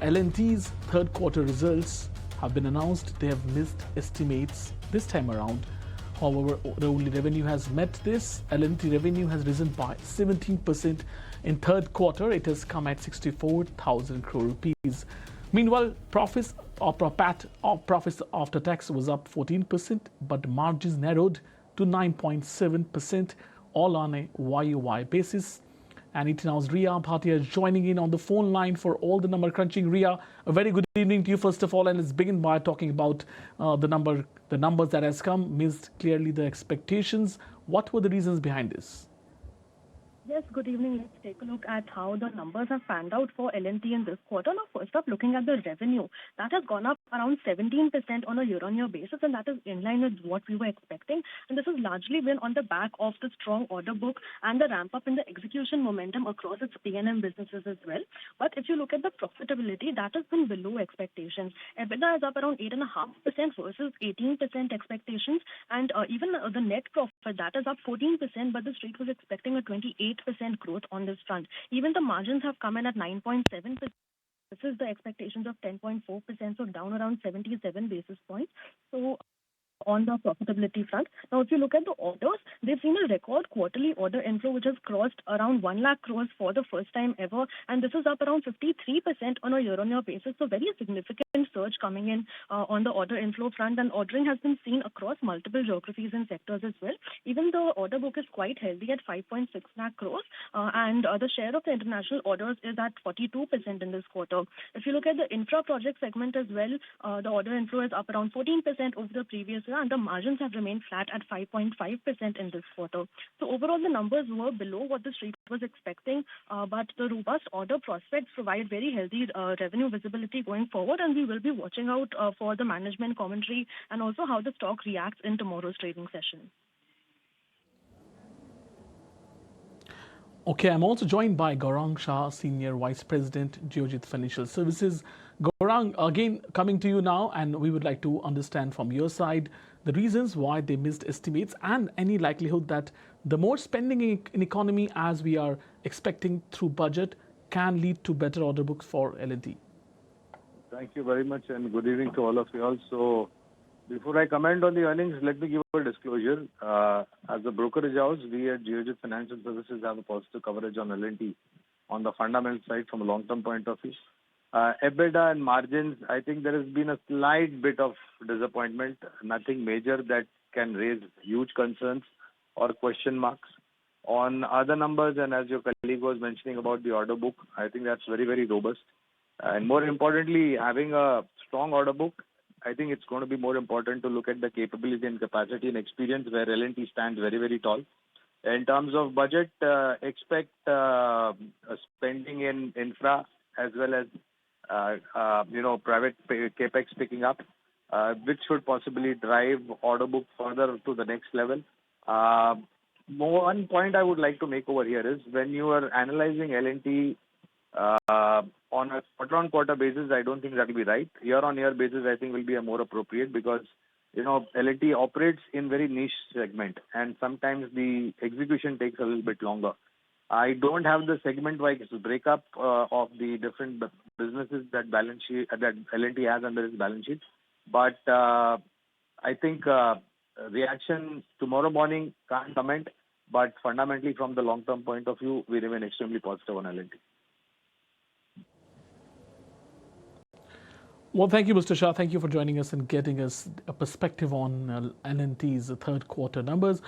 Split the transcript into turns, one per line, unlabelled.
L&T's third quarter results have been announced. They have missed estimates this time around. However, the only revenue has met this. L&T revenue has risen by 17% in third quarter. It has come at 64,000 crore rupees. Meanwhile, profits after tax was up 14%, but margins narrowed to 9.7%, all on a YOY basis. And it now is Ria Bhatia joining in on the phone line for all the number crunching. Ria, a very good evening to you first of all, and let's begin by talking about the numbers that has come missed clearly the expectations. What were the reasons behind this?
Yes, good evening. Let's take a look at how the numbers have panned out for L&T in this quarter. Now, first up, looking at the revenue, that has gone up around 17% on a year-on-year basis, and that is in line with what we were expecting. And this has largely been on the back of the strong order book and the ramp-up in the execution momentum across its P&M businesses as well. But if you look at the profitability, that has been below expectations. EBITDA is up around 8.5% versus 18% expectations, and even the net profit, that is up 14%, but the street was expecting a 28% growth on this front. Even the margins have come in at 9.7%. This is the expectations of 10.4%, so down around 77 basis points. So on the profitability front. Now, if you look at the orders, they've seen a record quarterly order inflow, which has crossed around 1 lakh crores for the first time ever. And this is up around 53% on a year-on-year basis. So very significant surge coming in on the order inflow front. And ordering has been seen across multiple geographies and sectors as well. Even the order book is quite healthy at 5.6 lakh crores. And the share of the international orders is at 42% in this quarter. If you look at the infra project segment as well, the order inflow is up around 14% over the previous year, and the margins have remained flat at 5.5% in this quarter. So overall, the numbers were below what the street was expecting, but the robust order prospects provide very healthy revenue visibility going forward, and we will be watching out for the management commentary and also how the stock reacts in tomorrow's trading session.
Okay, I'm also joined by Gaurang Shah, Senior Vice President, Geojit Financial Services. Gaurang, again, coming to you now, and we would like to understand from your side the reasons why they missed estimates and any likelihood that the more spending in economy as we are expecting through budget can lead to better order books for L&T.
Thank you very much, and good evening to all of you all. So, before I comment on the earnings, let me give a disclosure. As a brokerage house, we at Geojit Financial Services have a positive coverage on L&T on the fundamental side from a long-term point of view. EBITDA and margins, I think there has been a slight bit of disappointment, nothing major that can raise huge concerns or question marks. On other numbers, and as your colleague was mentioning about the order book, I think that's very, very robust. And more importantly, having a strong order book, I think it's going to be more important to look at the capability and capacity and experience where L&T stands very, very tall. In terms of budget, expect spending in infra as well as private capex picking up, which should possibly drive order book further to the next level. One point I would like to make over here is when you are analyzing L&T on a quarter-on-quarter basis, I don't think that will be right. Year-on-year basis, I think will be a more appropriate because, L&T operates in very niche segment and sometimes the execution takes a little bit longer. I don't have the segment-wise breakup of the different businesses that L&T has under its balance sheet. But I think reaction tomorrow morning can't comment, but fundamentally from the long-term point of view, we remain extremely positive on L&T.
Well, thank you, Mr. Shah. Thank you for joining us and getting us a perspective on L&T's third quarter numbers.